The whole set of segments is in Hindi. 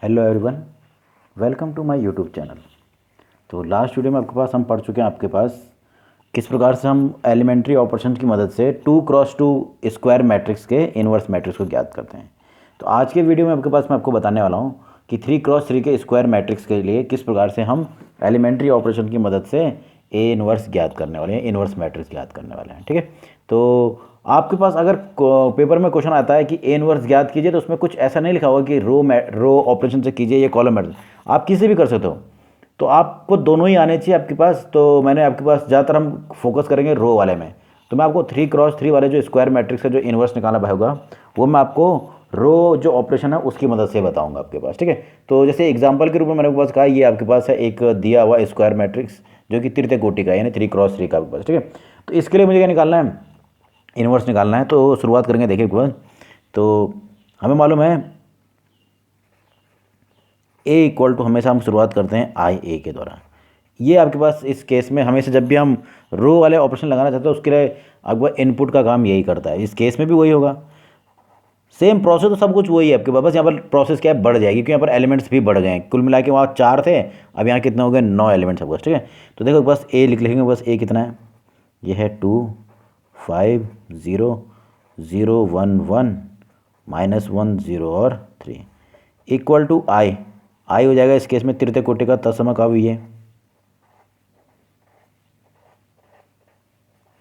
Hello everyone, welcome to my YouTube channel. तो लास्ट वीडियो में आपके पास हम पढ़ चुके हैं आपके पास किस प्रकार से हम एलिमेंट्री ऑपरेशन की मदद से 2x2 स्क्वायर मैट्रिक्स के इन्वर्स मैट्रिक्स को ज्ञात करते हैं। तो आज के वीडियो में आपके पास मैं आपको बताने वाला हूँ कि 3x3 के स्क्वायर मैट्रिक्स के लिए किस प्रकार से हम एलिमेंट्री ऑपरेशन की मदद से ए इन्वर्स ज्ञात करने वाले हैं, इन्वर्स मैट्रिक्स ज्ञात करने वाले हैं। ठीक है, तो आपके पास अगर पेपर में क्वेश्चन आता है कि ए इन्वर्स ज्ञात कीजिए, तो उसमें कुछ ऐसा नहीं लिखा होगा कि रो ऑपरेशन से कीजिए या कॉलम मैट्रिक्स, आप किसी भी कर सकते हो। तो आपको दोनों ही आने चाहिए आपके पास। तो मैंने आपके पास ज़्यादातर हम फोकस करेंगे रो वाले में। तो मैं आपको 3x3 वाले जो स्क्वायर मैट्रिक्स का जो इन्वर्स निकालना होगा वो मैं आपको रो जो ऑपरेशन है उसकी मदद से बताऊंगा आपके पास। ठीक है, तो जैसे एग्जांपल के रूप में मैंने आपके पास कहा, ये आपके पास है एक दिया हुआ स्क्वायर मैट्रिक्स जो कि तृतीय कोटि का यानी 3x3 का आपके पास। ठीक है, तो इसके लिए मुझे क्या निकालना है, इन्वर्स निकालना है। तो शुरुआत करेंगे, देखिए आपके पास तो हमें मालूम है ए इक्वल टू, हमेशा हम शुरुआत करते हैं आई ए के द्वारा। ये आपके पास इस केस में हमेशा जब भी हम रो वाले ऑपरेशन लगाना चाहते हैं उसके लिए आपका इनपुट का काम यही करता है। इस केस में भी वही होगा, सेम प्रोसेस, तो सब कुछ वही है आपके पास। बस यहाँ पर प्रोसेस क्या है, बढ़ जाएगी क्योंकि यहाँ पर एलिमेंट्स भी बढ़ गए हैं। कुल मिला के वहाँ 4 थे, अब यहाँ कितने हो गए, 9 एलिमेंट्स आपके पास। ठीक है, तो देखो बस ए लिखेंगे, बस ए कितना है, ये है 2 5 0 0 1 1 -1 0 और 3 इक्वल टू आई हो जाएगा इस केस में तृतीय कोटि का तत्सम का भी है।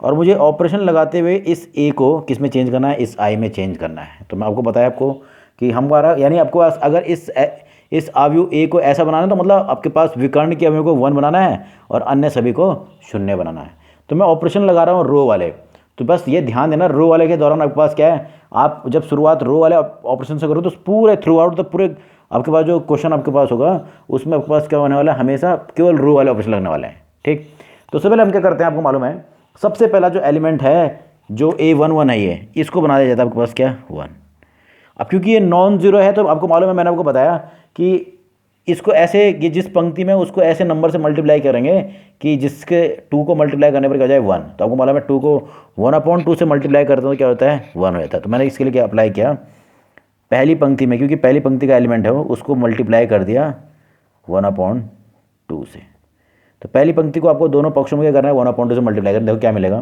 और मुझे ऑपरेशन लगाते हुए इस ए को किस में चेंज करना है, इस आई में चेंज करना है। तो मैं आपको बताया आपको कि हमारा यानी आपको अगर इस अवयव ए को ऐसा बनाना है तो मतलब आपके पास विकर्ण के अवयव को 1 बनाना है और अन्य सभी को 0 बनाना है। तो मैं ऑपरेशन लगा रहा हूँ रो वाले। तो बस ये ध्यान देना, रो वाले के दौरान आपके पास क्या है, आप जब शुरुआत रो वाले ऑपरेशन से करो तो पूरे थ्रू आउट, तो पूरे आपके पास जो क्वेश्चन आपके पास होगा उसमें आपके पास क्या होने वाला है, हमेशा केवल रो वाले ऑपरेशन लगने वाले हैं। ठीक, तो सबसे पहले हम क्या करते हैं, आपको मालूम है सबसे पहला जो एलिमेंट है जो A11 है, ये इसको बना दिया जाता है आपके पास क्या, 1। अब क्योंकि ये नॉन जीरो है तो आपको मालूम है, मैंने आपको बताया कि इसको ऐसे, ये जिस पंक्ति में उसको ऐसे नंबर से मल्टीप्लाई करेंगे कि जिसके 2 को मल्टीप्लाई करने पर क्या हो जाए 1। तो आपको मालूम है 2 को 1/2 से मल्टीप्लाई करते हैं तो क्या होता है, 1 हो जाता है। तो मैंने इसके लिए क्या अप्लाई किया, पहली पंक्ति में, क्योंकि पहली पंक्ति का एलिमेंट है वो, उसको मल्टीप्लाई कर दिया 1/2 से। तो पहली पंक्ति को आपको दोनों पक्षों में क्या करना है, 1/2 से मल्टीप्लाई करना। देखो क्या मिलेगा,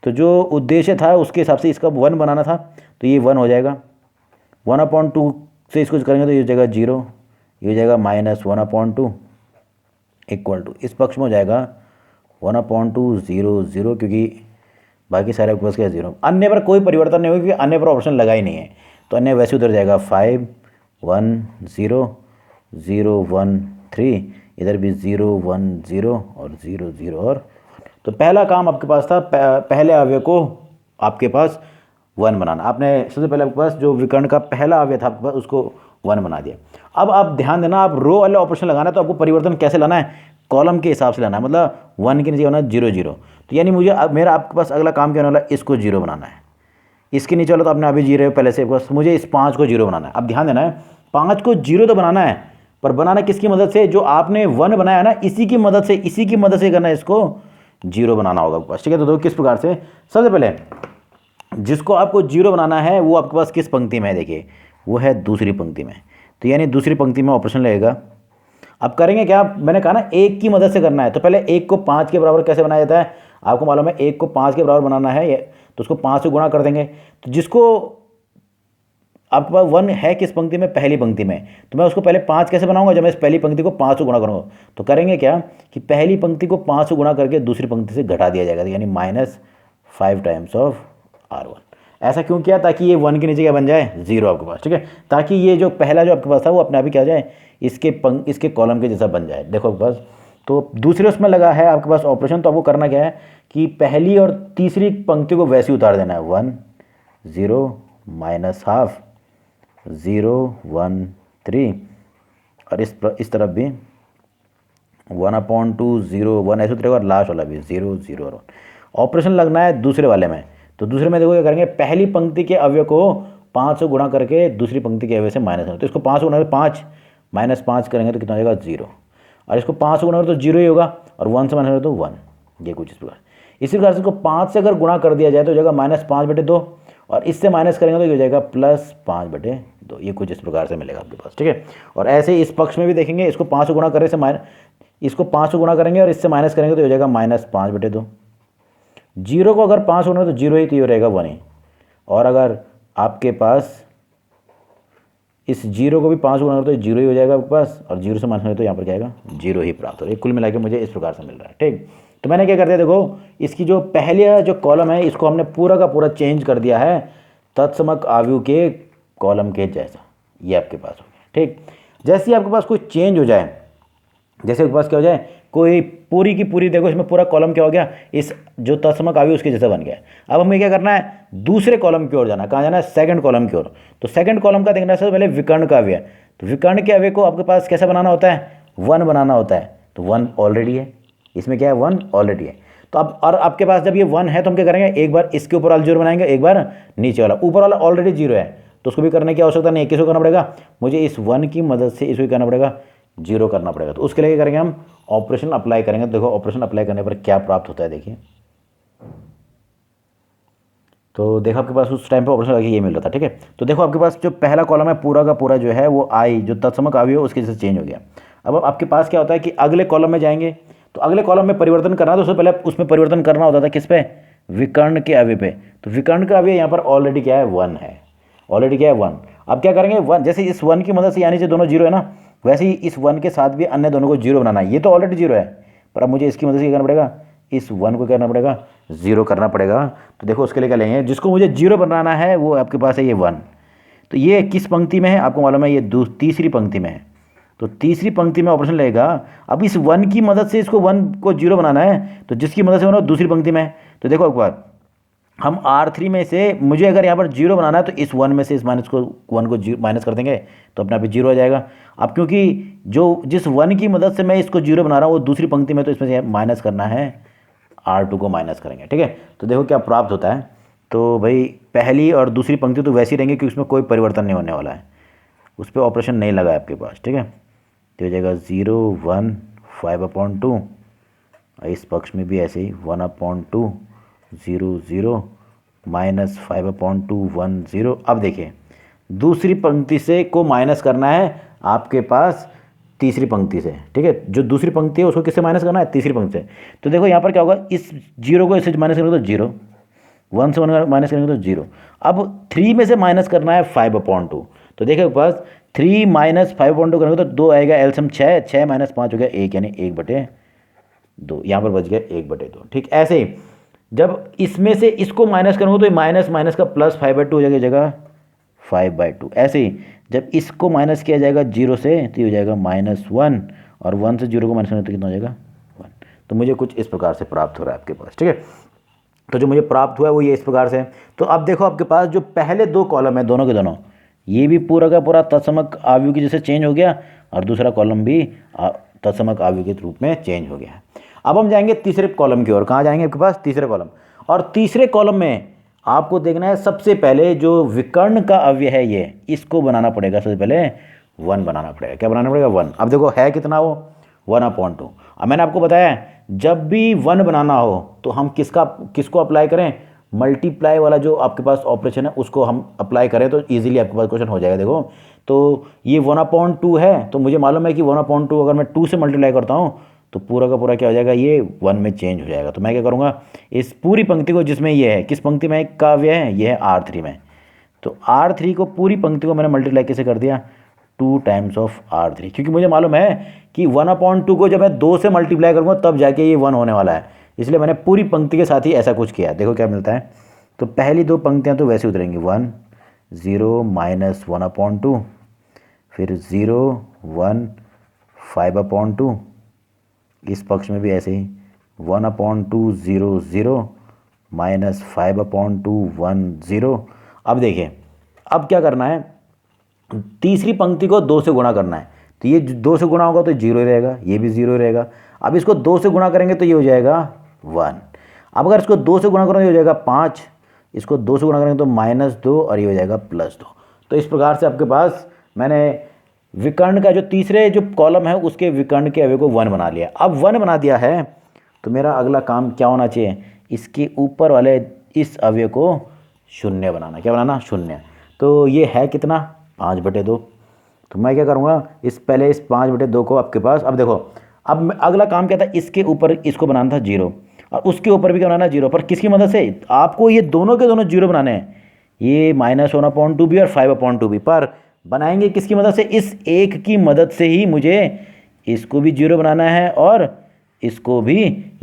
तो जो उद्देश्य था उसके हिसाब से इसका 1 बनाना था तो ये 1 हो जाएगा। 1/2 से इसको करेंगे तो ये हो जाएगा 0, ये हो जाएगा -1/2 इक्वल टू, इस पक्ष में हो जाएगा 1/2 0 0, क्योंकि बाकी सारे आपके पास क्या 0, अन्य पर कोई परिवर्तन नहीं होगा क्योंकि अन्य पर ऑप्शन लगा ही नहीं है। तो अन्य वैसे उधर जाएगा 5 1 0 0 1 3, इधर भी 0 1 0 और 0 0 और। तो पहला काम आपके पास था पहले अवयव को आपके पास 1 बनाना। आपने सबसे पहले आपके पास जो विकर्ण का पहला अवयव था आपके पास उसको 1 बना दिया। अब आप ध्यान देना, आप रो वाले ऑपरेशन लगाना है तो आपको परिवर्तन कैसे लाना है, कॉलम के हिसाब से लाना है। मतलब 1 के नीचे होना 0 0। तो यानी मुझे मेरा आपके पास अगला काम क्या होने वाला है, इसको 0 बनाना है। इसके नीचे वाला तो आपने अभी 0 पहले से, बस मुझे इस 5 को 0 बनाना है। अब ध्यान देना है, 5 को 0 तो बनाना है, पर बनाना किसकी मदद से, जो आपने 1 बनाया ना इसी की मदद से, इसी की मदद से करना है, इसको 0 बनाना होगा आपके पास। ठीक है, तो देखो किस प्रकार से, सबसे पहले जिसको आपको 0 बनाना है वो आपके पास किस पंक्ति में है, देखिए वो है दूसरी पंक्ति में। तो यानी दूसरी पंक्ति में ऑपरेशन लगेगा। अब करेंगे क्या, मैंने कहा ना 1 की मदद से करना है। तो पहले 1 को 5 के बराबर कैसे बनाया जाता है, आपको मालूम है 1 को 5 के बराबर बनाना है तो उसको 5 से गुणा कर देंगे। तो जिसको आपके पास 1 है किस पंक्ति में, पहली पंक्ति में, तो मैं उसको पहले 5 कैसे बनाऊंगा, जब मैं इस पहली पंक्ति को 5 से गुणा करूंगा। तो करेंगे क्या कि पहली पंक्ति को 5 से गुणा करके दूसरी पंक्ति से घटा दिया जाएगा, यानी -5 टाइम्स ऑफ R1। ऐसा क्यों किया, ताकि ये 1 के नीचे क्या बन जाए, 0 आपके पास। ठीक है, ताकि ये जो पहला जो आपके पास था वो अपने आप ही क्या हो जाए, इसके कॉलम के जैसा बन जाए। देखो आपके पास तो दूसरे उसमें लगा है आपके पास ऑपरेशन। तो आपको करना क्या है कि पहली और तीसरी पंक्ति को वैसे उतार देना है, 1 0 -12 0 1 3, और इस तरफ भी 1/2 0 1 ऐसे उतरेगा, और लास्ट वाला भी 0 0 और 1। ऑपरेशन लगना है दूसरे वाले में। तो दूसरे में देखो क्या करेंगे, पहली पंक्ति के अवयव को 5 से गुणा करके दूसरी पंक्ति के अवयव से माइनस करना। तो इसको 5 से गुणा 5 -5 करेंगे तो कितना हो जाएगा, 0। और इसको 5 से गुणा करें तो 0 ही होगा, और 1 से माइनस करें तो 1। ये कुछ इस प्रकार। इसी प्रकार से इसको 5 से अगर गुणा कर दिया जाए तो हो जाएगा -5/2, और इससे माइनस करेंगे तो ये हो जाएगा +5/2। 2, ये कुछ इस प्रकार से मिलेगा आपके पास, ठीक है। और ऐसे इस पक्ष में भी देखेंगे, इसको 5 से गुणा करने से इसको 5 से गुणा करेंगे और इससे माइनस करेंगे तो हो जाएगा -5/2। 0 को अगर 5 गुना तो 0 ही, तो ये रहेगा 1 ही। और अगर आपके पास इस 0 को भी 5 गुना तो 0 ही हो जाएगा आपके पास, और 0 से माइनस करें तो यहाँ पर क्या आएगा 0 ही प्राप्त हो रहा है। कुल मिला के मुझे इस प्रकार से मिल रहा है, ठीक। तो मैंने क्या कर दिया, देखो इसकी जो पहले जो कॉलम है इसको हमने पूरा का पूरा चेंज कर दिया है तत्समक आव्यूह के कॉलम के जैसा, ये आपके पास हो गया, ठीक। जैसे ही आपके पास कोई चेंज हो जाए, जैसे आपके पास क्या हो जाए, कोई पूरी की पूरी, देखो इसमें पूरा कॉलम क्या हो गया, इस जो तत्समक आव्यूह उसके जैसा बन गया। अब हमें क्या करना है, दूसरे कॉलम की ओर जाना। कहाँ जाना है, सेकंड कॉलम की ओर। तो सेकंड कॉलम का देखना है सबसे पहले विकर्ण का अव्यय। तो विकर्ण के अव्यय को आपके पास कैसा बनाना होता है, 1 बनाना होता है। तो 1 ऑलरेडी है, इसमें क्या है 1 ऑलरेडी है। तो अब और आपके पास जब ये 1 है तो हम क्या करेंगे, एक बार इसके ऊपर वाला 0 बनाएंगे, एक बार नीचे वाला। ऊपर वाला ऑलरेडी 0 है तो उसको भी करने की आवश्यकता नहीं है। किसको करना पड़ेगा, मुझे इस 1 की मदद से इसको करना पड़ेगा, 0 करना पड़ेगा। तो उसके लिए क्या करेंगे, हम ऑपरेशन अप्लाई करेंगे। देखो ऑपरेशन अप्लाई करने पर क्या प्राप्त होता है, देखिए। तो देखो आपके पास उस टाइम पे ऑपरेशन लगा ये मिल रहा था, ठीक है। तो देखो आपके पास जो पहला कॉलम है पूरा का पूरा जो है वो आई जो तत्समक आव्यूह उसके जैसे चेंज हो गया। अब आपके पास क्या होता है कि अगले कॉलम में जाएंगे, तो अगले कॉलम में परिवर्तन करना तो उससे पहले उसमें परिवर्तन करना होता था किस पे, विकर्ण के अव्यय पे। तो विकर्ण का अव्यय यहाँ पर ऑलरेडी क्या है 1 है, ऑलरेडी क्या है 1। अब क्या करेंगे 1, जैसे इस 1 की मदद से यानी से दोनों 0 है ना, वैसे ही इस 1 के साथ भी अन्य दोनों को 0 बनाना है। ये तो ऑलरेडी 0 है, पर अब मुझे इसकी मदद से क्या करना पड़ेगा, इस 1 को करना पड़ेगा 0 करना पड़ेगा। तो देखो उसके लिए क्या लेंगे, जिसको मुझे 0 बनाना है वो आपके पास है ये 1। तो ये किस पंक्ति में है आपको मालूम है, ये तीसरी पंक्ति में है। तो तीसरी पंक्ति में ऑपरेशन लेगा। अब इस 1 की मदद से इसको 1 को 0 बनाना है, तो जिसकी मदद से होना दूसरी पंक्ति में है। तो देखो एक बार हम R3 में से मुझे अगर यहाँ पर 0 बनाना है तो इस 1 में से इस माइनस को 1 को माइनस कर देंगे तो अपने आप ही 0 हो जाएगा। अब क्योंकि जो जिस 1 की मदद से मैं इसको 0 बना रहा हूँ वो दूसरी पंक्ति में, तो इसमें से माइनस करना है, R2 को माइनस करेंगे, ठीक है। तो देखो क्या प्राप्त होता है। तो भाई पहली और दूसरी पंक्ति तो वैसी रहेंगी क्योंकि उसमें कोई परिवर्तन नहीं होने वाला है, उस पर ऑपरेशन नहीं लगा है आपके पास, ठीक है। तो हो जाएगा 0 1 5/2, इस पक्ष में भी ऐसे ही 1/2 0 0 -5/2 1 0। अब देखिए दूसरी पंक्ति से को माइनस करना है आपके पास तीसरी पंक्ति से, ठीक है। जो दूसरी पंक्ति है उसको किससे माइनस करना है, तीसरी पंक्ति से। तो देखो यहाँ पर क्या होगा, इस 0 को इससे माइनस करेंगे तो 0, 1 से माइनस करेंगे तो 0। अब 3 में से माइनस करना है 5/2। तो देखो पास 3 - 5/2 करेंगे तो 2 आएगा, एलसीएम 6, 6 - 5 हो गया 1, यानी 1/2। यहाँ पर बच गया 1/2, ठीक। ऐसे ही जब इसमें से इसको माइनस करूँगा तो माइनस माइनस का प्लस 5/2 हो जाएगा जगह 5/2। ऐसे ही जब इसको माइनस किया जाएगा 0 से तो ये हो जाएगा -1, और 1 से 0 को माइनस करना तो कितना हो जाएगा 1। तो मुझे कुछ इस प्रकार से प्राप्त हो रहा है आपके पास, ठीक है। तो जो मुझे प्राप्त हुआ है वो ये इस प्रकार से। तो अब देखो आपके पास जो पहले 2 कॉलम है दोनों के दोनों, ये भी पूरा का पूरा तत्समक आव्यूह की जैसे चेंज हो गया, और दूसरा कॉलम भी तत्समक आव्यूह के रूप में चेंज हो गया है। अब हम जाएंगे तीसरे कॉलम की ओर। कहाँ जाएंगे आपके पास, तीसरे कॉलम। और तीसरे कॉलम में आपको देखना है सबसे पहले जो विकर्ण का अव्यय है ये, इसको बनाना पड़ेगा। सबसे पहले 1 बनाना पड़ेगा। क्या बनाना पड़ेगा 1। अब देखो है कितना वो 1/2। अब मैंने आपको बताया जब भी 1 बनाना हो तो हम किसको अप्लाई करें, मल्टीप्लाई वाला जो आपके पास ऑपरेशन है उसको हम अप्लाई करें तो इजीली आपके पास क्वेश्चन हो जाएगा। देखो तो ये 1/2 है, तो मुझे मालूम है कि 1/2 अगर मैं 2 से मल्टीप्लाई करता हूँ तो पूरा का पूरा क्या हो जाएगा, ये 1 में चेंज हो जाएगा। तो मैं क्या करूँगा, इस पूरी पंक्ति को जिसमें ये है, किस पंक्ति में का अव्यय है, ये है R3 में। तो R3 को पूरी पंक्ति को मैंने मल्टीप्लाई कैसे कर दिया, 2 टाइम्स ऑफ R3, क्योंकि मुझे मालूम है कि 1/2 को जब मैं 2 से मल्टीप्लाई करूँगा तब जाके ये 1 होने वाला है, इसलिए मैंने पूरी पंक्ति के साथ ही ऐसा कुछ किया। देखो क्या मिलता है। तो पहली 2 पंक्तियाँ तो वैसे उतरेंगी, 1 0 -1/2, फिर 0 1 5/2, इस पक्ष में भी ऐसे ही 1/2 0 0 -5/2 1 0। अब देखिए अब क्या करना है, तीसरी पंक्ति को 2 से गुणा करना है। तो ये 2 से गुणा होगा तो 0 ही रहेगा, ये भी 0 ही रहेगा। अब इसको 2 से गुणा करेंगे तो ये हो जाएगा 1। अब अगर इसको 2 से गुणा करेंगे तो ये हो जाएगा 5, इसको 2 से गुणा करेंगे तो -2, और ये हो जाएगा +2। तो इस प्रकार से आपके पास मैंने विकर्ण का जो तीसरे जो कॉलम है उसके विकर्ण के अव्यय को 1 बना लिया। अब 1 बना दिया है तो मेरा अगला काम क्या होना चाहिए, इसके ऊपर वाले इस अव्यय को 0 बनाना। क्या बनाना, 0। तो ये है कितना 5/2। तो मैं क्या करूँगा, पहले इस 5/2 को आपके पास, अब देखो अब अगला काम क्या था, इसके ऊपर इसको बनाना था 0 और उसके ऊपर भी क्या बनाना है 0, पर किसकी मदद से, आपको ये दोनों के दोनों 0 बनाने हैं, ये -1/2 भी और 5/2 भी, पर बनाएंगे किसकी मदद से, इस एक की मदद से ही मुझे इसको भी 0 बनाना है और इसको भी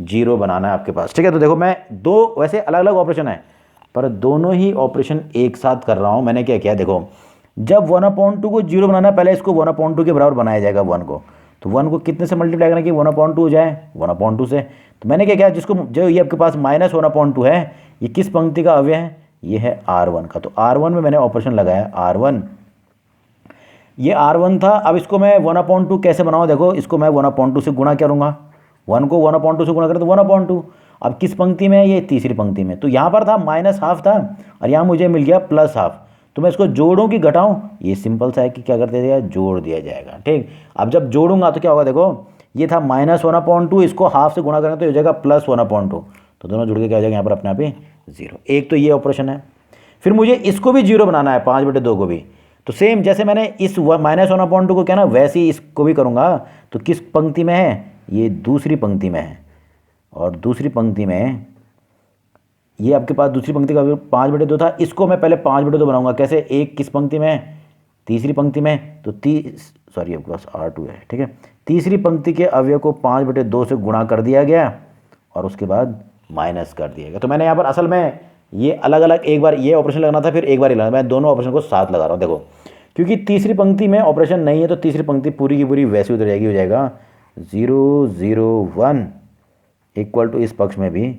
0 बनाना है आपके पास। ठीक है, तो देखो मैं दो वैसे अलग अलग ऑपरेशन है पर दोनों ही ऑपरेशन एक साथ कर रहा हूँ। मैंने क्या किया, देखो जब 1/2 को 0 बनाना है, पहले इसको 1/2 के बराबर बनाया जाएगा 1 को, तो 1 को कितने से मल्टीप्लाई करना कि 1/2 हो जाए, 1/2 से। तो मैंने क्या किया, जिसको जो ये आपके पास -1/2 है, ये किस पंक्ति का अव्यय है, ये है R1 का, तो R1 में मैंने ऑपरेशन लगाया R1, ये R1 था। अब इसको मैं 1/2 कैसे बनाऊँ, देखो इसको मैं 1/2 से गुणा करूँगा, 1 को 1/2 से गुणा करें तो 1/2। अब किस पंक्ति में है, ये तीसरी पंक्ति में, तो यहाँ पर था -½ था और यहाँ मुझे मिल गया +½ तो मैं इसको जोड़ूं कि घटाऊं, ये सिंपल सा है कि क्या कर दिया जाएगा, जोड़ दिया जाएगा। ठीक, अब जब जोड़ूंगा तो क्या होगा, देखो ये था -1/2, इसको हाफ से गुणा करेंगे तो हो जाएगा +1/2, तो दोनों जुड़ के क्या हो जाएगा यहाँ पर अपने आप ही 0। एक तो ये ऑपरेशन है। फिर मुझे इसको भी 0 बनाना है, 5/2 को भी, तो सेम जैसे मैंने इस -1/2 को क्या ना, वैसे ही इसको भी करूँगा। तो किस पंक्ति में है, ये दूसरी पंक्ति में है, और दूसरी पंक्ति में ये आपके पास दूसरी पंक्ति का 5/2 था, इसको मैं पहले 5/2 बनाऊंगा। कैसे, एक किस पंक्ति में है, तीसरी पंक्ति में, तो सॉरी आपके पास R2 है। ठीक है, तीसरी पंक्ति के अवयव को 5/2 से गुणा कर दिया गया और उसके बाद माइनस कर दिया गया। तो मैंने यहाँ पर असल में ये अलग अलग, एक बार ये ऑपरेशन लगाना था फिर एक बार ही लगाना, मैं दोनों ऑपरेशन को साथ लगा रहा हूँ। देखो क्योंकि तीसरी पंक्ति में ऑपरेशन नहीं है तो तीसरी पंक्ति पूरी की पूरी वैसी उतर जाएगी, हो जाएगा 0 0 1 इक्वल टू इस पक्ष में भी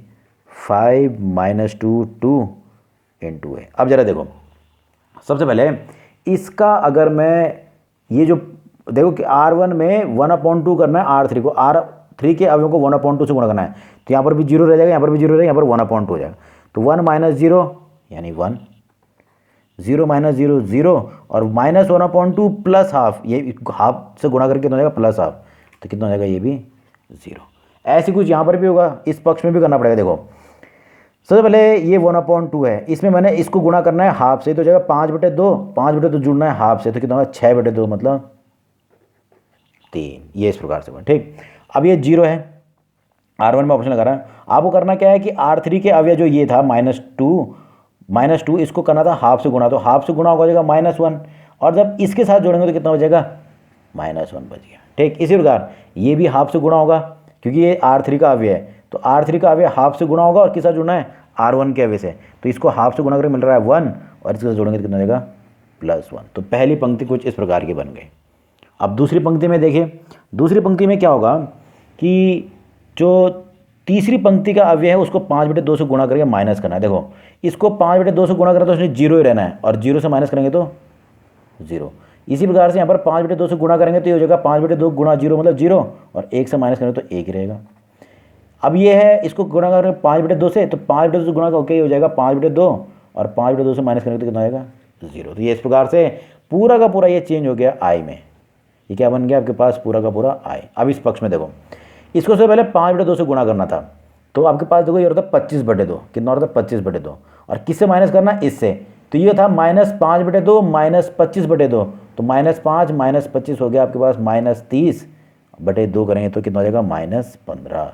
5 - 2 2 × है। अब जरा देखो, सबसे पहले इसका अगर मैं ये जो देखो कि R1 में 1/2 करना है, R3 को, R3 के अवयवों को 1/2 से गुणा करना है, तो यहाँ पर भी 0 रह जाएगा, यहाँ पर भी 0 रहेगा, यहाँ पर 1/2 हो जाएगा, तो 1 - 0 यानी 1, 0 - 0 0 और -1/2 +½ ये हाफ से गुणा करके कितना हो जाएगा +½ तो कितना हो जाएगा, ये भी 0। ऐसे कुछ यहाँ पर भी होगा, इस पक्ष में भी करना पड़ेगा। देखो सबसे पहले ये 1/2 है, इसमें मैंने इसको गुणा करना है हाफ से, तो जगह 5/2, 5/2 जुड़ना है हाफ से, तो कितना होगा 6/2 मतलब 3, ये इस प्रकार से बना। ठीक, अब ये 0 है, R1 में ऑप्शन लगा रहा है। आपको करना क्या है कि R3 के अवयव जो ये था -2 इसको करना था हाफ से गुणा, तो हाफ से गुणा हो जाएगा -1 और जब इसके साथ जोड़ेंगे तो कितना हो जाएगा, -1 बच गया। ठीक, इसी प्रकार ये भी हाफ से गुणा होगा क्योंकि ये R3 का अवयव है, तो R3 का अवयव हाफ से गुणा होगा और किस साथ जुड़ना है, R1 के अवयव से, तो इसको हाफ से गुणा करके मिल रहा है 1 और इसके साथ जोड़ेंगे तो कितना हो जाएगा +1। तो पहली पंक्ति कुछ इस प्रकार की बन गई। अब दूसरी पंक्ति में देखिए, दूसरी पंक्ति में क्या होगा कि जो तीसरी पंक्ति का अवयव है उसको 5/2 से गुणा करके माइनस करना है। देखो इसको 5/2 से गुणा करें तो उसमें 0 ही रहना है और 0 से माइनस करेंगे तो 0। इसी प्रकार से यहाँ पर 5/2 से गुणा करेंगे तो ये हो जाएगा 5/2 गुणा 0 मतलब 0 और 1 से माइनस करेंगे तो 1 ही रहेगा। अब ये है, इसको गुणा करेंगे 5/2 से, तो 5/2 से गुणा करके हो जाएगा 5/2 और 5/2 से माइनस करेंगे तो कितना आएगा 0। तो ये इस प्रकार से पूरा का पूरा ये चेंज हो गया I में, ये क्या बन गया आपके पास पूरा का पूरा I। अब इस पक्ष में देखो, इसको से पहले 5/2 से गुणा करना था, तो आपके पास देखो ये होता है 25/2, कितना होता है 25/2 और किससे माइनस करना, इससे, तो ये था -5/2 -25/2, तो -5 -25 हो गया आपके पास -30/2 करेंगे तो कितना हो जाएगा -15,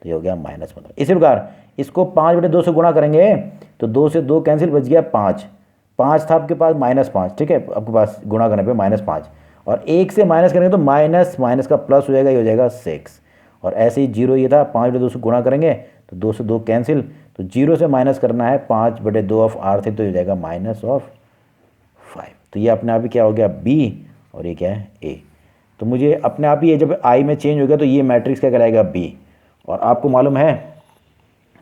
तो ये हो गया -15। इसी प्रकार इसको 5/2 से गुणा करेंगे तो 2 से 2 कैंसिल, बच गया 5, 5 था आपके पास -5, ठीक है, आपके पास गुणा करने पे -5 और 1 से माइनस करेंगे तो माइनस माइनस का प्लस हो जाएगा, ये हो जाएगा 6 और ऐसे ही 0 ये था 5/2 से गुणा करेंगे तो 2 से 2 कैंसिल, तो 0 से माइनस करना है 5/2 ऑफ R3 तो ये हो जाएगा -5। तो ये अपने आप ही क्या हो गया B और ये क्या है A। तो मुझे अपने आप ही ये जब I में चेंज हो गया तो ये मैट्रिक्स क्या कहलाएगा B, और आपको मालूम है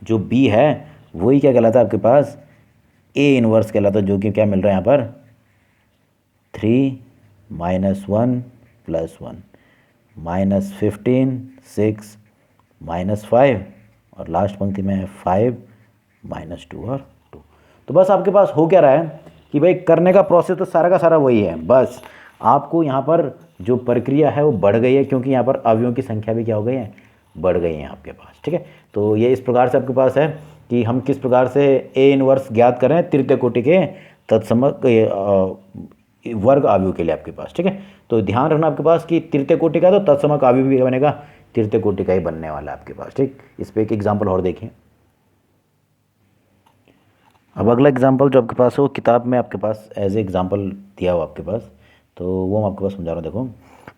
जो B है वही क्या कहलाता है आपके पास A इनवर्स कहलाता है, जो कि क्या मिल रहा है यहाँ पर 3 -1 +1 -15 6 -5 और लास्ट पंक्ति में है 5 -2 और 2। तो बस आपके पास हो क्या रहा है कि भाई करने का प्रोसेस तो सारा का सारा वही है, बस आपको यहाँ पर जो प्रक्रिया है वो बढ़ गई है क्योंकि यहाँ पर अवयवों की संख्या भी क्या हो गई है, बढ़ गई है आपके पास। ठीक है, तो ये इस प्रकार से आपके पास है कि हम किस प्रकार से A इनवर्स ज्ञात करें तृतीय कोटि के तत्सम वर्ग अवयव के लिए आपके पास, ठीक है। तो ध्यान रखना आपके पास कि तृतीय कोटि का तो तत्समक अवयव भी बनेगा, तृतीय कोटि का ही बनने वाला है आपके पास, ठीक। इस पर एक एग्जाम्पल और देखिए। अब अगला एग्जाम्पल जो आपके पास है वो किताब में आपके पास एज ए एग्जाम्पल दिया हुआ आपके पास, तो वो मैं आपके पास समझा रहा हूँ। देखो,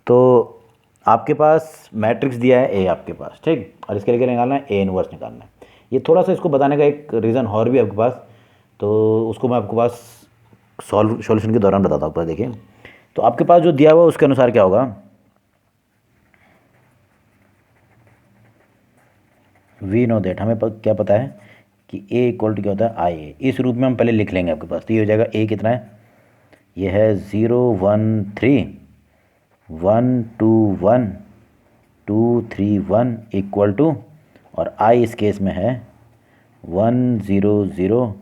तो आपके पास मैट्रिक्स दिया है ए आपके पास, ठीक, और इसके लिए निकालना है ए इनवर्स निकालना है। ये थोड़ा सा इसको बताने का एक रीज़न और भी आपके पास, तो उसको मैं आपके पास सॉल्यूशन के दौरान बताता हूँ आपको। देखिए, तो आपके पास जो दिया हुआ है उसके अनुसार क्या होगा, वी नो दैट, हमें क्या पता है कि ए इक्वल टू क्या होता है आई ए। इस रूप में हम पहले लिख लेंगे आपके पास। तो ये हो जाएगा ए कितना है, ये है 0 1 3 1 2 1 2 3 1 इक्वल टू, और आई इस केस में है 1 0 0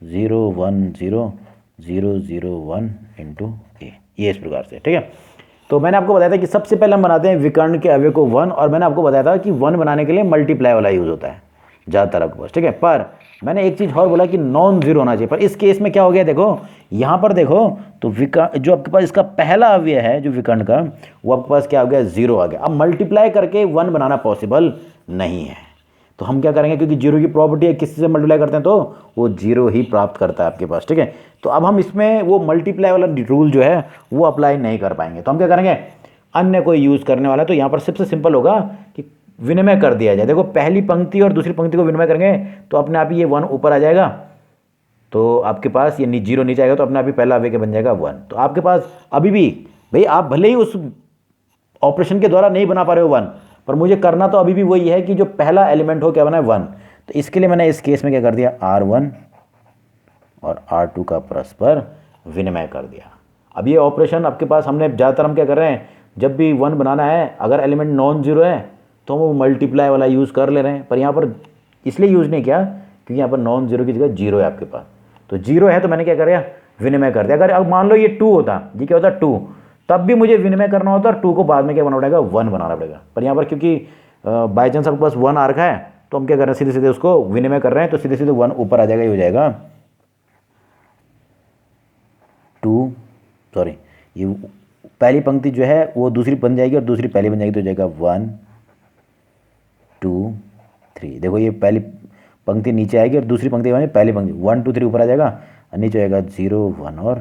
0 1 0 0 0 1 इंटू ए। ये इस प्रकार से, ठीक है। तो मैंने आपको बताया था कि सबसे पहले हम बनाते हैं विकर्ण के अवयव को 1, और मैंने आपको बताया था कि 1 बनाने के लिए मल्टीप्लाई वाला यूज़ होता है ज़्यादातर आपके पास, ठीक है। पर मैंने एक चीज़ और बोला कि नॉन जीरो होना चाहिए, पर इस केस में क्या हो गया, देखो यहाँ पर देखो, तो विकर्ण जो आपके पास इसका पहला अवयव है जो विकर्ण का, वो आपके पास क्या हो गया, 0 आ गया। अब मल्टीप्लाई करके 1 बनाना पॉसिबल नहीं है, तो हम क्या करेंगे, क्योंकि 0 की प्रॉपर्टी है, किसी से मल्टीप्लाई करते हैं तो वो 0 ही प्राप्त करता है आपके पास, ठीक है। तो अब हम इसमें वो मल्टीप्लाई वाला रूल जो है वो अप्लाई नहीं कर पाएंगे, तो हम क्या करेंगे, अन्य कोई यूज़ करने वाला। तो यहाँ पर सबसे सिंपल होगा कि विनिमय कर दिया जाए। देखो, पहली पंक्ति और दूसरी पंक्ति को विनिमय करेंगे तो अपने आप ही ये 1 ऊपर आ जाएगा, तो आपके पास ये 0 नीचे आएगा, तो अपने आप ही पहला अवयव बन जाएगा 1। तो आपके पास अभी भी भाई, आप भले ही उस ऑपरेशन के द्वारा नहीं बना पा रहे हो 1, पर मुझे करना तो अभी भी वही है कि जो पहला एलिमेंट हो क्या बना है 1। तो इसके लिए मैंने इस केस में क्या कर दिया, R1 और R2 का परस्पर विनिमय कर दिया। अब ये ऑपरेशन आपके पास हमने ज़्यादातर हम क्या कर रहे हैं, जब भी 1 बनाना है, अगर एलिमेंट नॉन जीरो है तो हम वो मल्टीप्लाई वाला यूज़ कर ले रहे हैं, पर यहाँ पर इसलिए यूज़ नहीं किया क्योंकि यहाँ पर नॉन जीरो की जगह 0 है आपके पास। तो 0 है तो मैंने क्या कर विनिमय कर दिया। अगर अब मान लो ये 2 होता, ये क्या होता 2, तब भी मुझे विनिमय करना होता और 2 को बाद में क्या बनाना पड़ेगा, 1 बनाना पड़ेगा। पर यहाँ पर क्योंकि बाई चांस आपके पास 1 आ रखा है, तो हम क्या कर रहे हैं, सीधे सीधे उसको विनिमय कर रहे हैं, तो सीधे सीधे 1 ऊपर आ जाएगा, ये हो जाएगा 2, सॉरी, ये पहली पंक्ति जो है वो दूसरी बन जाएगी और दूसरी पहली बन जाएगी, तो हो जाएगा 1 2 3। देखो, ये पहली पंक्ति नीचे आएगी और दूसरी पंक्ति बनी पहली पंक्ति, 1 2 3 ऊपर आ जाएगा और नीचे आएगा 0 1 और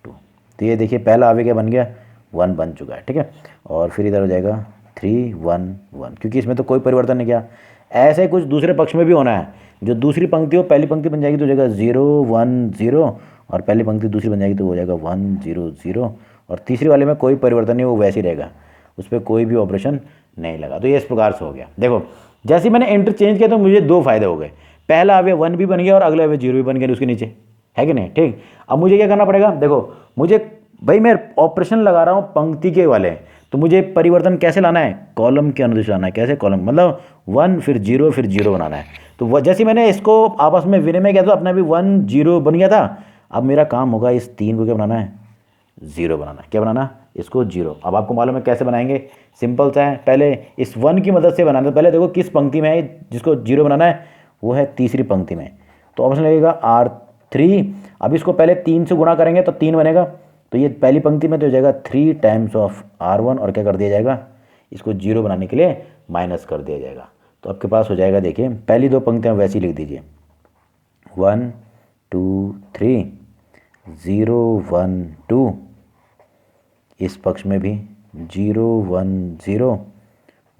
2। तो ये देखिए पहला अवयव क्या बन गया, 1 बन चुका है, ठीक है। और फिर इधर हो जाएगा 3 1 1, क्योंकि इसमें तो कोई परिवर्तन नहीं किया। ऐसे कुछ दूसरे पक्ष में भी होना है, जो दूसरी पंक्ति हो पहली पंक्ति बन जाएगी तो हो जाएगा 0 1 0, और पहली पंक्ति दूसरी बन जाएगी तो हो जाएगा 1 0 0, और तीसरी वाले में कोई परिवर्तन नहीं, वो वैसे ही रहेगा, उस पर कोई भी ऑपरेशन नहीं लगा। तो ये इस प्रकार से हो गया। देखो, जैसे ही मैंने इंटरचेंज किया तो मुझे 2 फायदे हो गए, पहला अवयव 1 भी बन गया और अगला अवयव 0 भी बन गया उसके नीचे, है कि नहीं, ठीक। अब मुझे क्या करना पड़ेगा, देखो मुझे भाई मैं ऑपरेशन लगा रहा हूँ पंक्ति के वाले, तो मुझे परिवर्तन कैसे लाना है, कॉलम के अनुदिश लाना है। कैसे कॉलम, मतलब 1 फिर 0 फिर 0 बनाना है। तो जैसे मैंने इसको आपस में विनिमय किया तो अपना भी 1 0 बन गया था। अब मेरा काम होगा इस 3 को क्या बनाना है, 0 बनाना। क्या बनाना, इसको 0। अब आपको मालूम है कैसे बनाएंगे, सिंपल सा है, पहले इस 1 की मदद से बनाना है। पहले देखो किस पंक्ति में है जिसको 0 बनाना है, वो है तीसरी पंक्ति में, तो ऑप्शन लगेगा R3। अब इसको पहले 3 से गुणा करेंगे तो 3 बनेगा, तो ये पहली पंक्ति में तो हो जाएगा 3 टाइम्स ऑफ R1, और क्या कर दिया जाएगा, इसको 0 बनाने के लिए माइनस कर दिया जाएगा। तो आपके पास हो जाएगा, देखिए पहली 2 पंक्तियाँ वैसे ही लिख दीजिए, 1 2 3 0 1 2, इस पक्ष में भी 0 1 0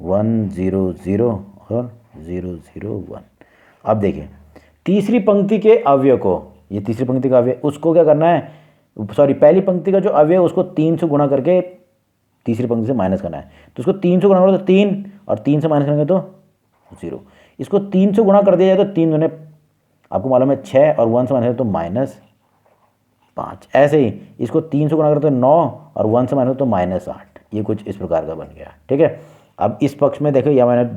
1 0 0 और 0 0 1। अब देखिए तीसरी पंक्ति के अवयव को, ये तीसरी पंक्ति का अवयव उसको क्या करना है, सॉरी पहली पंक्ति का जो अवयव उसको 3 से गुणा करके तीसरी पंक्ति से माइनस करना है। तो इसको 3 से गुणा करो तो 3, और 3 से माइनस करेंगे तो 0। इसको 3 से गुणा कर दिया जाए तो 3 दुने आपको मालूम है 6, और 1 से माइनस तो -5। ऐसे ही इसको 3 से गुणा करते तो 9, और 1 से माइनस तो -8। ये कुछ इस प्रकार का बन गया, ठीक है। अब इस पक्ष में देखो, या मैंने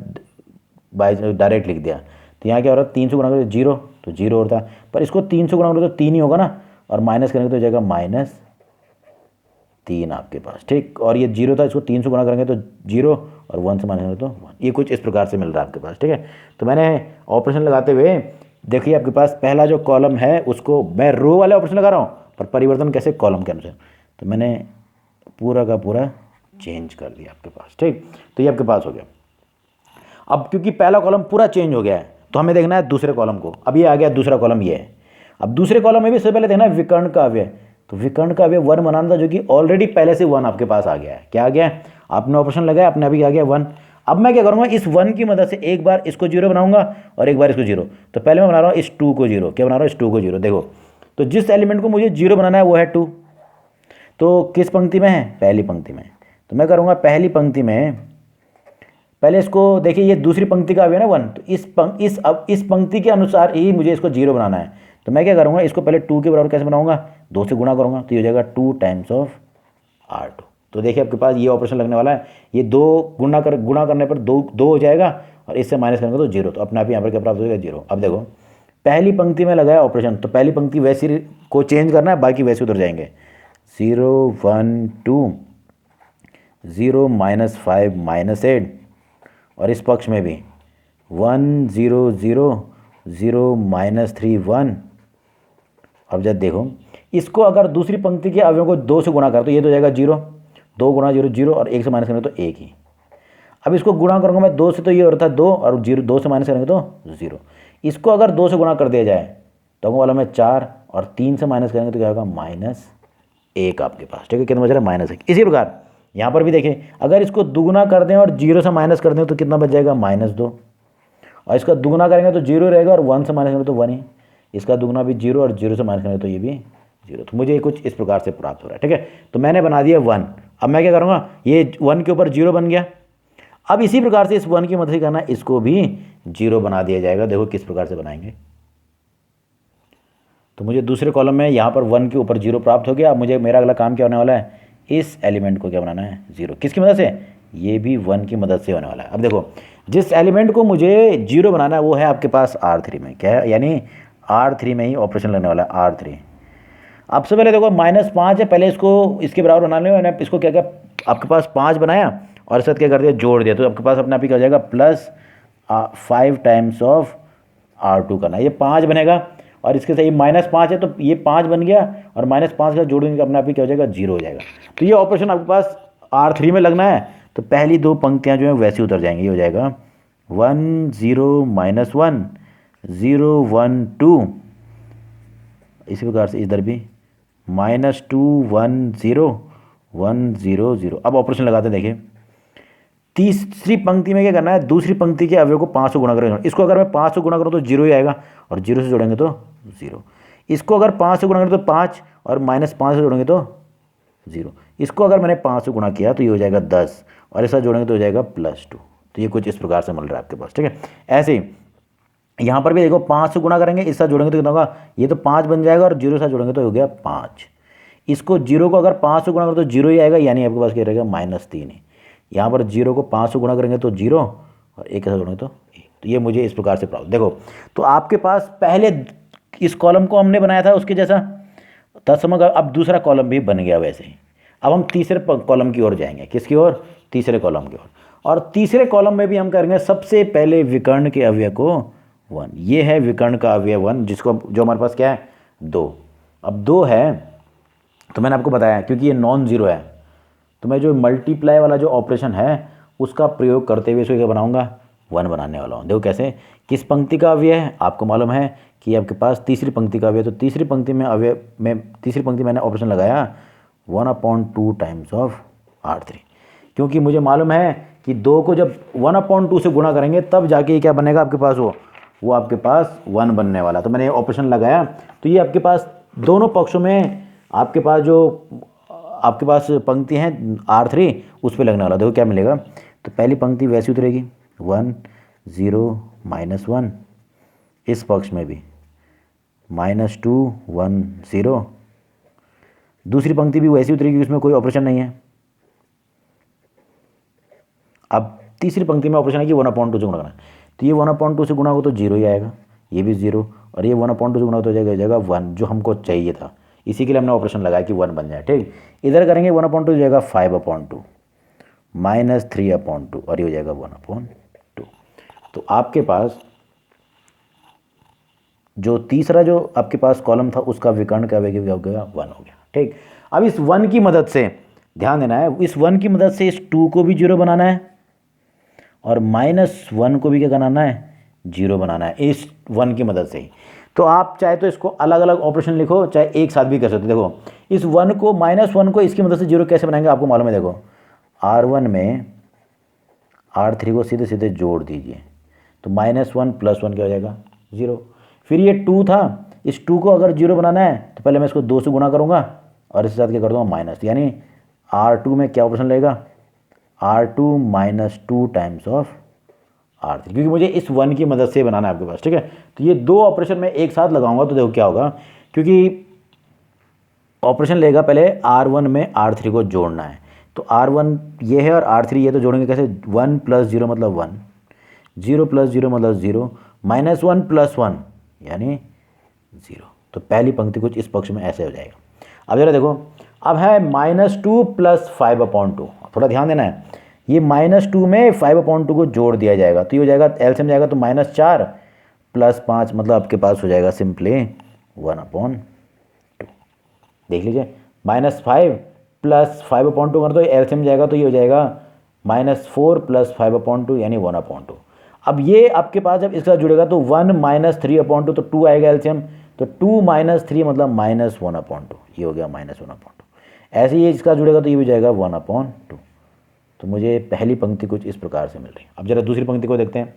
बाय डायरेक्ट लिख दिया, तो यहाँ क्या हो रहा है, 3 से गुणा करें 0 तो 0 होता है, पर इसको 3 से गुणा करें तो 3 ही होगा ना, और माइनस करेंगे तो हो जाएगा -3 आपके पास, ठीक। और ये 0 था, इसको 3 से गुणा करेंगे तो 0, और 1 से माइनस करेंगे तो 1। ये कुछ इस प्रकार से मिल रहा है आपके पास, ठीक है। तो मैंने ऑपरेशन लगाते हुए देखिए आपके पास पहला जो कॉलम है उसको मैं रो वाले ऑपरेशन लगा रहा हूँ, पर परिवर्तन कैसे, कॉलम के अनुसार। तो मैंने पूरा का पूरा चेंज कर दिया आपके पास, ठीक। तो ये आपके पास हो गया। अब क्योंकि पहला कॉलम पूरा चेंज हो गया है तो हमें देखना है दूसरे कॉलम को। अब ये आ गया दूसरा कॉलम, ये है। अब दूसरे कॉलम में भी सबसे पहले देखना है विकर्ण का अवयव। तो विकर्ण का अवयव 1 बनाना था, जो कि ऑलरेडी पहले से 1 आपके पास आ गया है। क्या आ गया है? आपने ऑपरेशन लगाया, आपने अभी आ गया 1। अब मैं क्या करूँगा, इस 1 की मदद से एक बार इसको 0 बनाऊंगा और एक बार इसको 0। तो पहले मैं बना रहा हूँ इस 2 को 0। क्या बना रहा हूँ? इस 2 को 0। देखो, तो जिस एलिमेंट को मुझे 0 बनाना है वो है 2। तो किस पंक्ति में है? पहली पंक्ति में। तो मैं करूँगा पहली पंक्ति में, पहले इसको देखिए, ये दूसरी पंक्ति का अवयव है ना 1। तो इस पंक्ति के अनुसार ही मुझे इसको 0 बनाना है। तो मैं क्या करूँगा, इसको पहले 2 के बराबर कैसे बनाऊंगा? 2 से गुणा करूँगा, तो ये हो जाएगा 2 टाइम्स ऑफ R2। तो देखिए आपके पास ये ऑपरेशन लगने वाला है। ये 2 गुणा करने पर 2 हो जाएगा और इससे माइनस करेंगे तो 0। तो अपने आप यहाँ पर क्या प्राप्त हो जाएगा? 0। अब देखो, पहली पंक्ति में लगाया ऑपरेशन, तो पहली पंक्ति वैसी को चेंज करना है, बाकी वैसे उधर जाएंगे। 0 1 2 0 -5 -8, और इस पक्ष में भी 1 0 0 0 -3 1। अब जब देखो, इसको अगर दूसरी पंक्ति के अवयवों को 2 से गुणा कर तो ये तो जाएगा 0। 2 गुणा 0 0, और 1 से माइनस करेंगे तो 1 ही। अब इसको गुणा करूँगा मैं 2 से, तो ये होता है 2, और 2 से माइनस करेंगे तो 0। इसको अगर 2 से गुणा कर दिया जाए तो हमको वाला में 4, और 3 से माइनस करेंगे तो क्या होगा? -1 आपके पास, ठीक है। कितना बच रहा है? -1। इसी प्रकार यहाँ पर भी देखें, अगर इसको दुगुना कर दें और 0 से माइनस कर दें तो कितना बच जाएगा? -2। और इसका दुगुना करेंगे तो 0 रहेगा, और 1 से माइनस करेंगे तो 1 ही। इसका दुगुना भी 0, और 0 से माइनस करेंगे तो ये भी 0। तो मुझे कुछ इस प्रकार से प्राप्त हो रहा है, ठीक है। तो मैंने बना दिया 1। अब मैं क्या करूँगा, ये 1 के ऊपर 0 बन गया। अब इसी प्रकार से इस 1 की मदद से करना है, इसको भी 0 बना दिया जाएगा। देखो किस प्रकार से बनाएंगे। तो मुझे दूसरे कॉलम में यहाँ पर 1 के ऊपर 0 प्राप्त हो गया। अब मुझे मेरा अगला काम क्या होने वाला है? इस एलिमेंट को क्या बनाना है? 0। किसकी मदद से? ये भी 1 की मदद से होने वाला है। अब देखो, जिस एलिमेंट को मुझे 0 बनाना है वो है आपके पास R3 में। क्या है? यानी R3 में ही ऑपरेशन लगने वाला है, R3। अब से पहले देखो, -5 है, पहले इसको इसके बराबर बनाने में मैंने इसको क्या किया, आपके पास 5 बनाया और इसके साथ क्या कर दिया? जोड़ दिया। तो आपके पास अपने आप ही क्या हो जाएगा? +5 टाइम्स ऑफ R2 करना है। ये 5 बनेगा, और इसके साथ ये -5 है, तो ये 5 बन गया, और -5 का जोड़ेंगे अपने आप ही क्या हो जाएगा? 0 हो जाएगा। तो ये ऑपरेशन आपके पास R3 में लगना है। तो पहली 2 पंक्तियां जो हैं वैसे उतर जाएंगी। ये हो जाएगा 1 0 -1 0 1 2। इसी प्रकार से इधर भी -2 1 0 1 0 0। अब ऑपरेशन लगाते हैं। देखिए, तीसरी पंक्ति में क्या करना है? दूसरी पंक्ति के अवयव को 5 से गुणा करेंगे। इसको अगर मैं 5 से गुणा करूँ तो 0 ही आएगा, और 0 से जोड़ेंगे तो 0। इसको अगर 5 से गुणा करें तो 5, और -5 से जोड़ेंगे तो 0। इसको अगर मैंने 5 से गुणा किया तो ये हो जाएगा 10, और इसका जोड़ेंगे तो हो जाएगा +2। तो ये कुछ इस प्रकार से मिल रहा है आपके पास, ठीक है। ऐसे ही यहाँ पर भी देखो, 5 से गुणा करेंगे, इसके साथ जोड़ेंगे तो कितना होगा? ये तो 5 बन जाएगा, और 0 से साथ जोड़ेंगे तो हो गया 5। इसको 0 को अगर 5 से गुणा करें तो 0 ही आएगा, यानी आपके पास क्या रहेगा? -3 ही। यहाँ पर 0 को 5 से गुणा करेंगे तो 0, और 1 के साथ जोड़ेंगे तो 1। तो ये मुझे इस प्रकार से प्राप्त। देखो, तो आपके पास पहले इस कॉलम को हमने बनाया था उसके जैसा, तत्समक अब दूसरा कॉलम भी बन गया वैसे ही। अब हम तीसरे कॉलम की ओर जाएंगे। किसकी ओर? तीसरे कॉलम की ओर। और तीसरे कॉलम में भी हम करेंगे सबसे पहले विकर्ण के अवयव को 1। ये है विकर्ण का अवयव 1, जिसको जो हमारे पास क्या है? 2। अब 2 है, तो मैंने आपको बताया क्योंकि ये नॉन ज़ीरो है, तो मैं जो मल्टीप्लाई वाला जो ऑपरेशन है उसका प्रयोग करते हुए इसको क्या बनाऊंगा? 1 बनाने वाला हूँ। देखो कैसे, किस पंक्ति का अवयव है? आपको मालूम है कि आपके पास तीसरी पंक्ति का अवयव, तो तीसरी पंक्ति में अवयव में तीसरी पंक्ति मैंने ऑपरेशन लगाया 1/2 टाइम्स ऑफ R3, क्योंकि मुझे मालूम है कि 2 को जब 1/2 से गुणा करेंगे तब जाके क्या बनेगा आपके पास? वो आपके पास 1 बनने वाला। तो मैंने ऑपरेशन लगाया, तो ये आपके पास दोनों पक्षों में आपके पास जो आपके पास पंक्ति है R3 उस पर लगने वाला। देखो क्या मिलेगा, तो पहली पंक्ति वैसी उतरेगी 1 0 -1, इस पक्ष में भी -2 1 0, दूसरी पंक्ति भी वैसी उतरेगी, उसमें कोई ऑपरेशन नहीं है। अब तीसरी पंक्ति में ऑपरेशन है कि 1/2 से गुणा करना, तो ये 1/2 से गुणा हो तो 0 ही आएगा, ये भी 0, और ये 1/2 से गुणा हो तो हो जाएगा 1, जो हमको चाहिए था। इसी के लिए हमने ऑपरेशन लगाया कि 1 बन जाए, ठीक। इधर करेंगे 1/2 हो जाएगा 5/2 -3/2, और ये हो जाएगा 1/2। तो आपके पास जो तीसरा जो आपके पास कॉलम था उसका विकर्ण का अवयव हो गया 1 हो गया, ठीक। अब इस 1 की मदद से ध्यान देना है, इस 1 की मदद से इस 2 को भी 0 बनाना है और -1 को भी क्या बनाना है, 0 बनाना है, इस 1 की मदद से ही। तो आप चाहे तो इसको अलग अलग ऑपरेशन लिखो, चाहे एक साथ भी कर सकते हो। देखो इस 1 को -1 को इसकी मदद से 0 कैसे बनाएंगे आपको मालूम है। देखो R1 में R3 को सीधे सीधे जोड़ दीजिए, तो -1 + 1 क्या हो जाएगा, 0। फिर ये 2 था, इस 2 को अगर 0 बनाना है तो पहले मैं इसको 2 से गुना करूँगा और इसके साथ क्या कर दूँगा, माइनस, यानी R2 में क्या ऑपरेशन लगेगा, R2 - 2 टाइम्स ऑफ R3, क्योंकि मुझे इस 1 की मदद से बनाना है आपके पास, ठीक है। तो ये दो ऑपरेशन मैं एक साथ लगाऊंगा तो देखो क्या होगा, क्योंकि ऑपरेशन लेगा पहले R1 में R3 को जोड़ना है, तो R1 ये है और R3 ये, तो जोड़ेंगे कैसे, 1 + 0 मतलब 1, 0 + 0 मतलब 0, -1 + 1 यानी 0। तो पहली पंक्ति कुछ इस पक्ष में ऐसे हो जाएगा। अब जरा देखो, अब है -2 + 5/2, थोड़ा ध्यान देना है, ये -2 में 5/2 को जोड़ दिया जाएगा, तो ये हो जाएगा एलसीएम जाएगा तो -4 + 5 मतलब आपके पास हो जाएगा सिंपली 1/2। देख लीजिए, -5 + 5/2 कर दो, एलसीएम जाएगा तो ये हो जाएगा -4 + 5/2 यानी 1/2। अब ये आपके पास जब इसका जुड़ेगा तो 1 - 3/2, तो 2 आएगा एलसीएम, तो 2 - 3 मतलब -1/2, ये हो गया -1/2। ऐसे ही इसका जुड़ेगा तो ये भी जाएगा 1/2। तो मुझे पहली पंक्ति कुछ इस प्रकार से मिल रही है। अब जरा दूसरी पंक्ति को देखते हैं।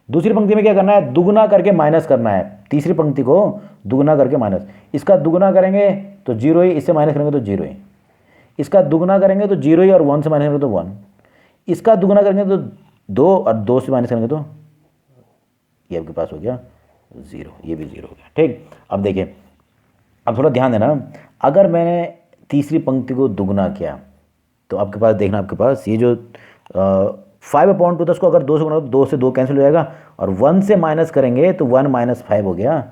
दूसरी पंक्ति में क्या करना है, दुगुना करके माइनस करना है, तीसरी पंक्ति को दुगुना करके माइनस, इसका दुगुना करेंगे तो 0 ही, इससे माइनस करेंगे तो 0 ही, इसका दुगुना करेंगे तो 0 ही और 1 से माइनस करेंगे तो 1, इसका दुगुना करेंगे तो 2 और 2 से माइनस करेंगे तो ये आपके पास हो गया 0, ये भी 0 हो गया, ठीक। अब देखिए, अब थोड़ा ध्यान देना, अगर मैंने तीसरी पंक्ति को दुगुना किया तो आपके पास देखना, आपके पास ये जो 5/2 था उसको अगर 2 से गुना तो 2 से 2 कैंसिल हो जाएगा और 1 से माइनस करेंगे तो 1 - 5 हो गया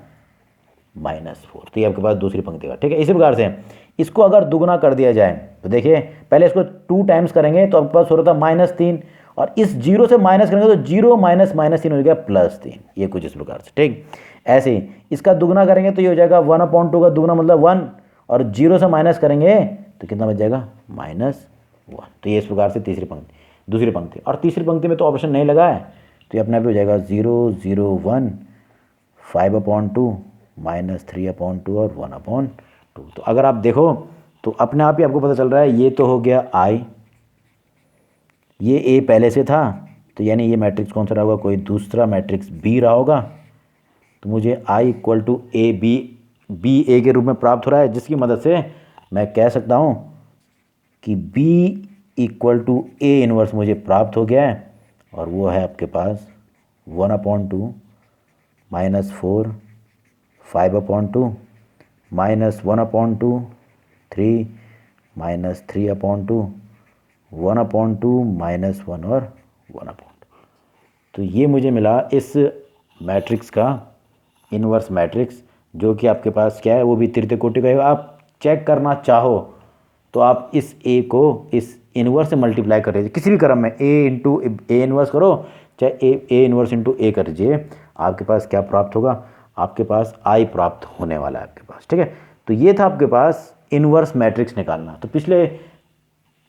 -4। तो ये आपके पास दूसरी पंक्ति का, ठीक है। इसी प्रकार से इसको अगर दुगुना कर दिया जाए तो देखिए, पहले इसको 2 टाइम्स करेंगे तो आपके पास हो रहा था -3 और इस 0 से माइनस करेंगे तो 0 - -3 हो गया +3, ये कुछ इस प्रकार से, ठीक। ऐसे ही इसका दुगुना करेंगे तो ये हो जाएगा 1/2 का दुगुना मतलब 1 और 0 से माइनस करेंगे तो कितना बच जाएगा -1। तो ये इस प्रकार से तीसरी पंक्ति, दूसरी पंक्ति। और तीसरी पंक्ति में तो ऑप्शन नहीं लगा है तो ये अपने आप हो जाएगा 0 0 1 5/2 -3/2 और 1/2। तो अगर आप देखो तो अपने आप ही आपको पता चल रहा है, ये तो हो गया I, ये A पहले से था तो यानी ये मैट्रिक्स कौन सा रहा होगा, कोई दूसरा मैट्रिक्स B रहा होगा। तो मुझे I = AB, B A के रूप में प्राप्त हो रहा है, जिसकी मदद से मैं कह सकता हूँ कि B = A इनवर्स मुझे प्राप्त हो गया है और वो है आपके पास 1/2 -4 5/2 -1/2 3 -3/2 1/2 -1 और 1/2। तो ये मुझे मिला इस मैट्रिक्स का इनवर्स मैट्रिक्स, जो कि आपके पास क्या है, वो भी तृतीय कोटि का है। आप चेक करना चाहो तो आप इस A को इस इनवर्स से मल्टीप्लाई कर दीजिए, किसी भी क्रम में A × A इनवर्स करो, चाहे A इनवर्स × A कर दीजिए, आपके पास क्या प्राप्त होगा, आपके पास I प्राप्त होने वाला है आपके पास, ठीक है। तो ये था आपके पास इनवर्स मैट्रिक्स निकालना। तो पिछले,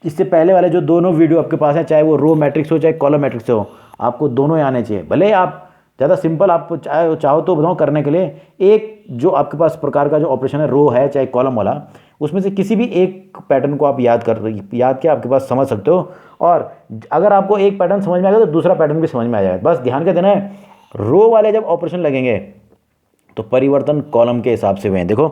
इससे पहले वाले जो दोनों वीडियो आपके पास हैं, चाहे वो रो मैट्रिक्स हो चाहे कॉलम मैट्रिक्स हो, आपको दोनों ही आने चाहिए। भले आप ज़्यादा सिंपल आप चाहो तो बताओ करने के लिए, एक जो आपके पास प्रकार का जो ऑपरेशन है, रो है चाहे कॉलम वाला, उसमें से किसी भी एक पैटर्न को आप याद के आपके पास समझ सकते हो। और अगर आपको एक पैटर्न समझ में आ गया तो दूसरा पैटर्न भी समझ में आ जाएगा। बस ध्यान क्या देना है, रो वाले जब ऑपरेशन लगेंगे तो परिवर्तन कॉलम के हिसाब से हुए हैं। देखो,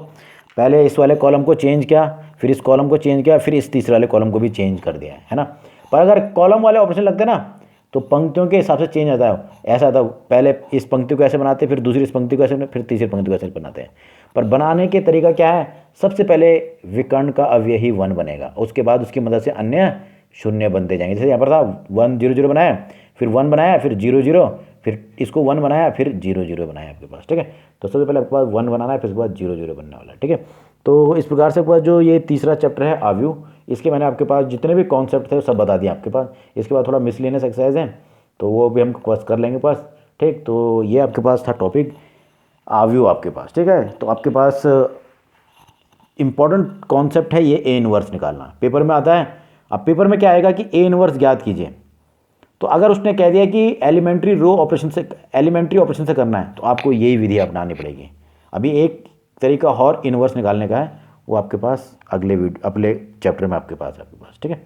पहले इस वाले कॉलम को चेंज किया, फिर इस कॉलम को चेंज किया, फिर इस तीसरे वाले कॉलम को भी चेंज कर दिया है ना। पर अगर कॉलम वाले ऑपरेशन लगते हैं ना तो पंक्तियों के हिसाब से चेंज आता है। ऐसा था, पहले इस पंक्ति को ऐसे बनाते, फिर दूसरी इस पंक्ति को ऐसे, फिर तीसरी पंक्ति को ऐसे बनाते हैं। पर बनाने के तरीका क्या है, सबसे पहले विकर्ण का अवयही 1 बनेगा, उसके बाद उसकी मदद से अन्य शून्य बनते जाएंगे। जैसे यहाँ पर था 1 0 0 बनाया, फिर 1 बनाया, फिर 0 0, फिर इसको 1 बनाया, फिर 0 0 बनाया आपके पास, ठीक है। तो सबसे पहले आपके पास 1 बनाना है, फिर उसके बाद 0 0 बनने वाला है, ठीक है। तो इस प्रकार से आपके पास जो ये तीसरा चैप्टर है आव्यूह, इसके मैंने आपके पास जितने भी कॉन्सेप्ट थे सब बता दिए आपके पास। इसके बाद थोड़ा मिसलेनियस एक्सरसाइज है तो वो भी हम पास कर लेंगे पास, ठीक। तो ये आपके पास था टॉपिक आव्यूह आपके पास, ठीक है। तो आपके पास इंपॉर्टेंट कॉन्सेप्ट है ये ए इनवर्स निकालना, पेपर में आता है। अब पेपर में क्या आएगा कि ए इनवर्स ज्ञात कीजिए, तो अगर उसने कह दिया कि एलिमेंट्री ऑपरेशन से करना है तो आपको यही विधि अपनानी पड़ेगी। अभी एक तरीका और इनवर्स निकालने का है, वो आपके पास अगले चैप्टर में आपके पास ठीक है।